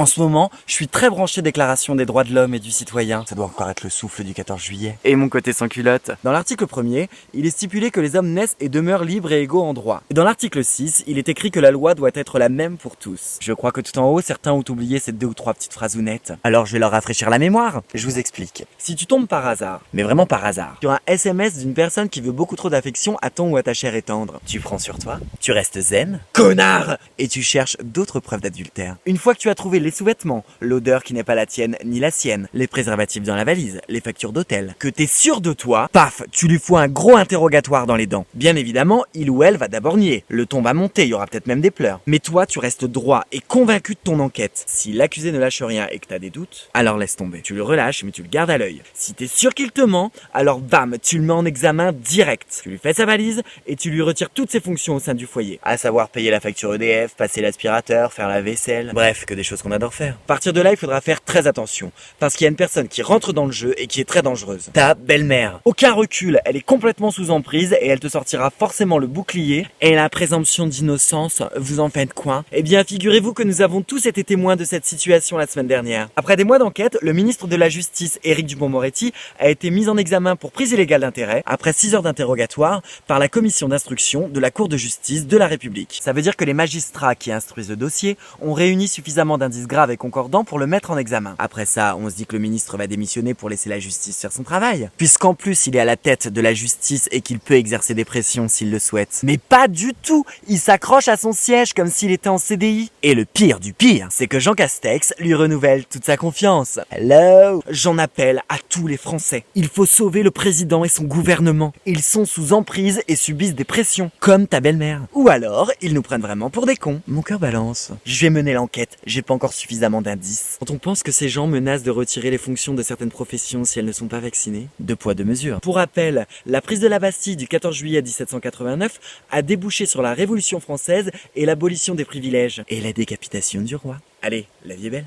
En ce moment, je suis très branché déclaration des droits de l'homme et du citoyen. Ça doit encore être le souffle du 14 juillet. Et mon côté sans culotte. Dans l'article 1er, il est stipulé que les hommes naissent et demeurent libres et égaux en droit. Et dans l'article 6, il est écrit que la loi doit être la même pour tous. Je crois que tout en haut, certains ont oublié ces 2 ou 3 petites phraseounettes. Alors je vais leur rafraîchir la mémoire. Je vous explique. Si tu tombes par hasard, mais vraiment par hasard, sur un SMS d'une personne qui veut beaucoup trop d'affection à ton ou à ta chair et tendre, tu prends sur toi, tu restes zen, connard, et tu cherches d'autres preuves d'adultère. Une fois que tu as trouvé les sous-vêtements, l'odeur qui n'est pas la tienne ni la sienne, les préservatifs dans la valise, les factures d'hôtel, que t'es sûr de toi, paf, tu lui fous un gros interrogatoire dans les dents. Bien évidemment, il ou elle va d'abord nier. Le ton va monter, il y aura peut-être même des pleurs. Mais toi, tu restes droit et convaincu de ton enquête. Si l'accusé ne lâche rien et que t'as des doutes, alors laisse tomber. Tu le relâches, mais tu le gardes à l'œil. Si t'es sûr qu'il te ment, alors bam, tu le mets en examen direct. Tu lui fais sa valise et tu lui retires toutes ses fonctions au sein du foyer. À savoir payer la facture EDF, passer l'aspirateur, faire la vaisselle, bref, que des choses qu'on adore faire. À partir de là, il faudra faire très attention, parce qu'il y a une personne qui rentre dans le jeu et qui est très dangereuse. Ta belle-mère. Aucun recul, elle est complètement sous emprise et elle te sortira forcément le bouclier. Et la présomption d'innocence, vous en faites quoi? Eh bien, figurez-vous que nous avons tous été témoins de cette situation la semaine dernière. Après des mois d'enquête, le ministre de la Justice, Éric Dupond-Moretti, a été mis en examen pour prise illégale d'intérêt, après 6 heures d'interrogatoire, par la commission d'instruction de la Cour de justice de la République. Ça veut dire que les magistrats qui instruisent le dossier ont réuni suffisamment d'indices graves et concordants pour le mettre en examen. Après ça, on se dit que le ministre va démissionner pour laisser la justice faire son travail. Puisqu'en plus, il est à la tête de la justice et qu'il peut exercer des pressions s'il le souhaite. Mais pas du tout! Il s'accroche à son siège comme s'il était en CDI. Et le pire du pire, c'est que Jean Castex lui renouvelle toute sa confiance. Hello! J'en appelle à tous les Français. Il faut sauver le président et son gouvernement. Ils sont sous emprise et subissent des pressions, comme ta belle-mère. Ou alors, ils nous prennent vraiment pour des cons. Mon cœur balance. Je vais mener l'enquête, j'ai pas encore suffisamment d'indices. Quand on pense que ces gens menacent de retirer les fonctions de certaines professions si elles ne sont pas vaccinées, 2 poids 2 mesures. Pour rappel, la prise de la Bastille du 14 juillet 1789 a débouché sur la Révolution française et l'abolition des privilèges et la décapitation du roi. Allez, la vie est belle.